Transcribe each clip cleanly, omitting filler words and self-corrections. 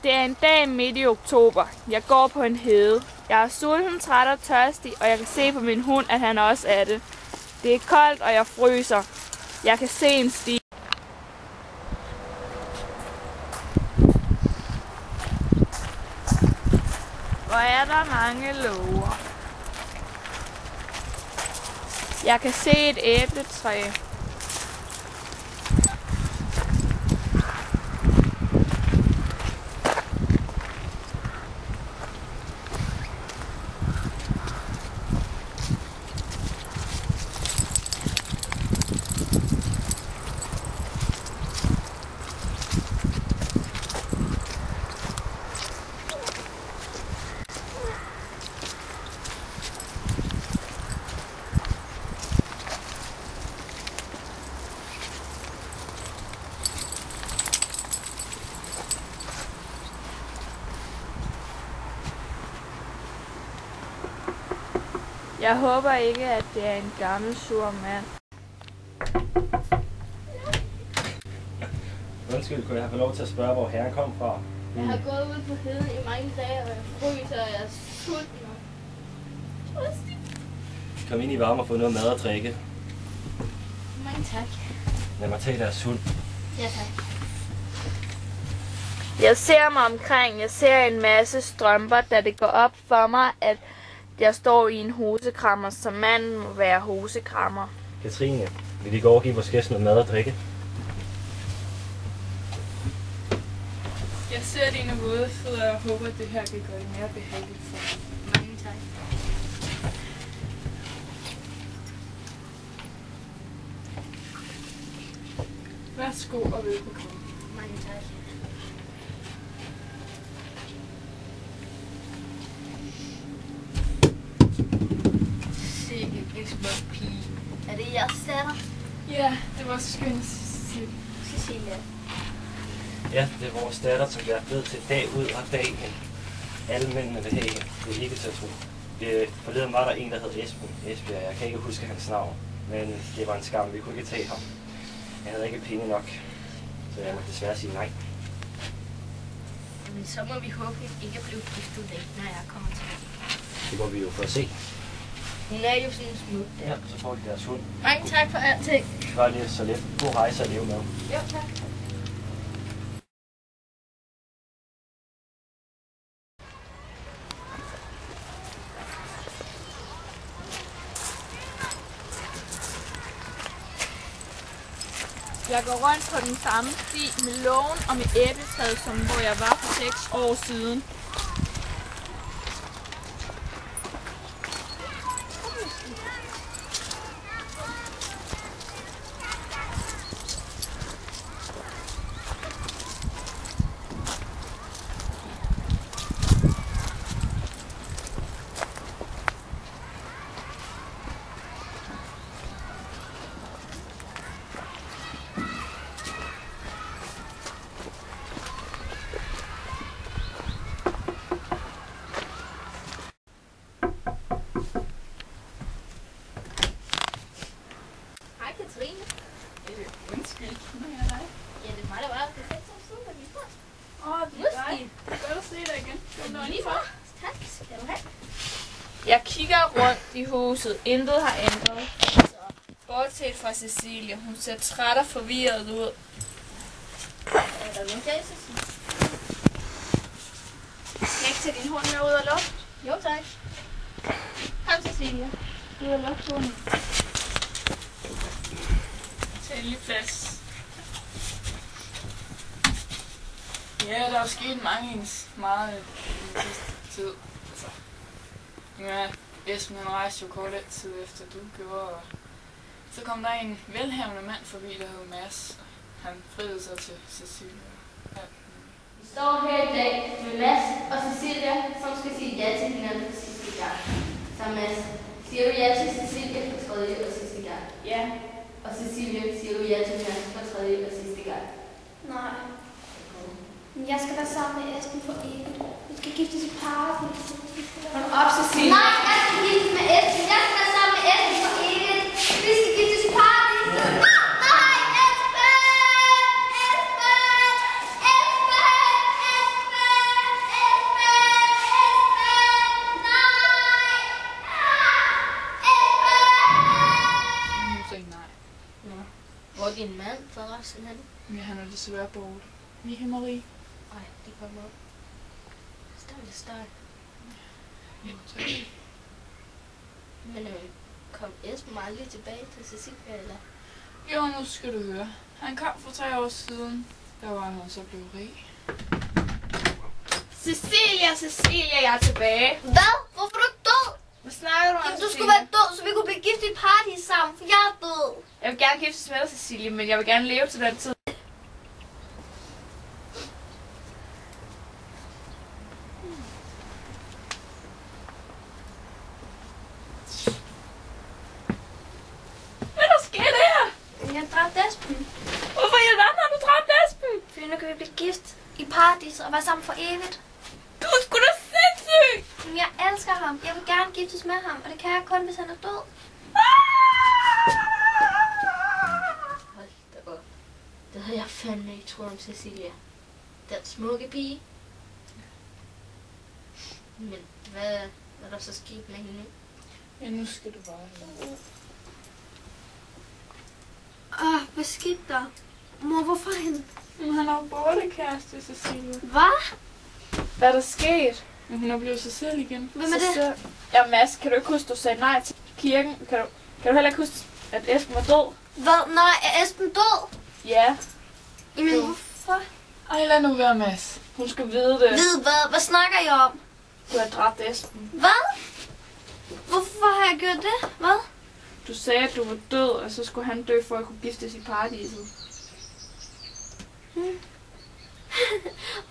Det er en dag midt i oktober. Jeg går på en hede. Jeg er sulten, træt og tørstig, og jeg kan se på min hund, at han også er det. Det er koldt, og jeg fryser. Jeg kan se en sti. Hvor er der mange låger. Jeg kan se et æbletræ. Jeg håber ikke, at det er en gammel sur mand. Undskyld, kunne jeg have lov til at spørge, hvor herren kom fra? Jeg har gået ud på heden i mange dage, og jeg fryser, og jeg er sulten og tørstig. Kom ind i varme og få noget mad og drikke. Mange tak. Lad mig tage deres hund. Ja, tak. Jeg ser mig omkring. Jeg ser en masse strømper, da det går op for mig, at jeg står i en hosekrammer, så manden må være hosekrammer. Katrine, vil vi gå over og give vores gæst noget mad og drikke? Jeg ser dine våde fødder, og jeg håber, at det her kan gøre det mere behageligt for mig. Mange tak. Værsgo og velbekomme. Mange tak. Sikke en smuk pige. Er det jeres datter? Ja, det var skønt. Cecilia. Ja, det er vores datter, som bliver ved til dag ud og dag ind. Alle mændene vil have hende. Det er ikke til at tro. Forleden var der en, der hed Esbjerg. Jeg kan ikke huske hans navn, men det var en skam. Vi kunne ikke tage ham. Jeg havde ikke penge nok, så jeg må desværre sige nej. Men så må vi håbe, at ikke bliver giftet dag, når jeg kommer tilbage. Det må vi jo få at se. Hun er jo sådan smuk der. Ja, så får de deres hund. Mange tak for alting. Bare lige så lidt. God rejse at leve med. Jo, tak. Jeg går rundt på den samme sti med lågen og med æbletræet, som hvor jeg var for 6 år siden. Katrine. Undskyld, nu er jeg dig. Ja, det er mig, der var. Det er 6 år siden, da vi var. Det er dig. Godt at se dig igen. Lige for. Tak skal du have. Jeg kigger rundt i huset. Intet har ændret sig. Bortset fra Cecilia. Hun ser træt og forvirret ud. Er der nogen galt, Cecilia? Skal jeg ikke tage din hund med ud og lukke? Jo, tak. Kom, Cecilia. Ud og lukke hunden. Tag lige plads. Ja, der er jo sket meget i den sidste tid. Altså, ja, Esben han rejste jo kort tid efter du gjorde, og så kom der en velhavende mand forbi, der hed Mads. Han friede sig til Cecilia. Ja. Vi står her i dag med Mads og Cecilia, som skal sige ja til hinanden for sidste gang. Så Mads, siger du ja til Cecilia for tredje og sidste gang? Ja. Og Cecilia, siger du ja til hinanden for tredje og sidste gang? Nej. Men jeg skal være sammen med Esben for evigt. Vi skal giftes i paradis. Hold op, Cecilia. Nej, jeg skal giftes med Esben. Jeg skal være sammen med Esben for evigt. Vi skal giftes i paradis. Nej, Esben! Esben! Esben! Esben! Hvor er din mand forresten henne? Ja, han er desværre borte. Michael Marie. Ej, de kommer op. Støj. Ja, tak. Men kom Esben aldrig tilbage til Cecilia, eller? Jo, nu skal du høre. Han kom for 3 år siden. Der var han så blevet rig. Cecilia, jeg er tilbage. Hvad? Hvorfor er du ikke død? Hvad snakker du om, Jamen, du Cecilia? skulle være død, så vi kunne blive gift i et paradis sammen, for jeg er død. Jeg vil gerne giftes med dig, Cecilie, men jeg vil gerne leve til den tid. Hvad der sker der? Jeg dræbte Esben. Hvorfor i alverden har du dræbt Esben? Fordi nu kan vi blive gift i paradis og være sammen for evigt. Du er sgu da sindssyg! Men jeg elsker ham. Jeg vil gerne giftes med ham, og det kan jeg kun, hvis han er død. Hold da op. Det havde jeg fandme ikke troet om Cecilia. Den smukke pige. Men hvad er der så sket med hende nu? Ja, nu skal du bare høre. Hvad skete der? Mor, hvorfor hende? Men han er jo bortekæreste, Cecilie. Hvad? Hvad er der sket? Men hun er blevet sig selv igen. Hvem er det? Ja, Mads, kan du ikke huske, du sagde nej til kirken? Kan du heller ikke huske, at Esben var død? Hvad? Nej, er Esben død? Ja, Jamen, Jo. hvorfor? Ej, lad nu være, Mads. hun skulle vide det. Ved hvad? Hvad snakker I om? Du har dræbt Esben. Hvad? Hvorfor har jeg gjort det? Hvad? Du sagde, at du var død, og så skulle han dø, for at kunne giftes i paradiset.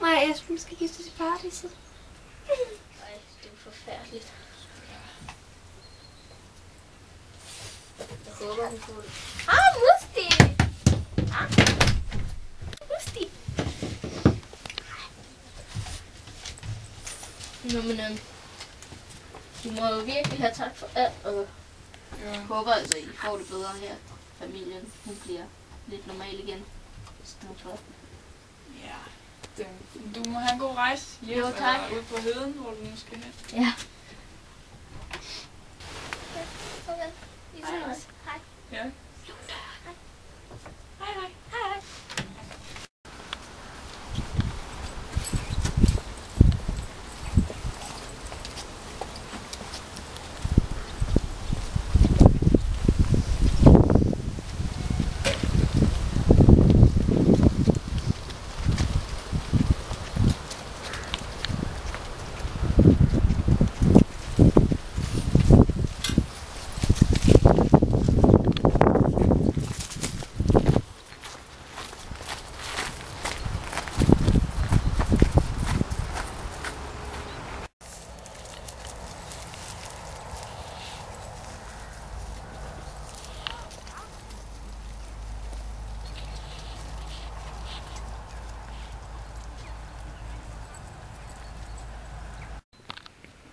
Mig og Esben skal giftes i paradiset. Ej, det er forfærdeligt. Jeg håber, hun får det. Musti! Musti! Nå, men I må jo virkelig have tak for alt, og Ja. jeg håber altså, I får det bedre her. Familien, hun bliver lidt normal igen. Stedet for. Ja. Du må have en god rejse hjem, Jo, tak. eller ud på heden, hvor du nu skal hen. Ja. Okay. Vi Hej. ses. Hej. Ja. Hej, hej. Hej.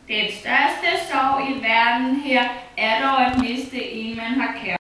Den største sorg i verden her er dog at miste en, man har kær.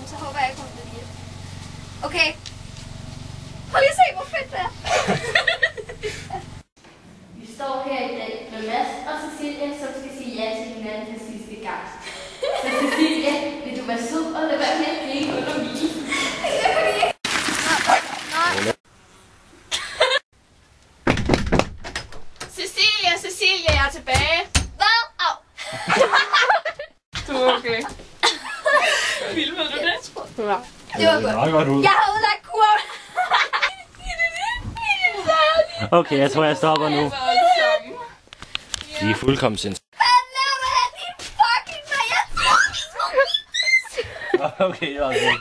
Så håber jeg ikke, hun bliver gift. Okay. Prøv lige at se, hvor fedt det er. Vi står her i dag med Mads og Cecilia, som skal sige ja til hinanden for sidste gang. Så Cecilia, vil du være sød og lade være med at grine under min? Cecilia, jeg er tilbage. Hvad? Au. Du er okay. Filmede du det? Ja. Det var godt. Meget godt ud. Jeg har udlagt kurven. Okay, jeg tror, jeg stopper nu. De er fuldkommen sindssyge. Hvad laver du her, din fucking mand? Jeg tror, Okay, det var okay.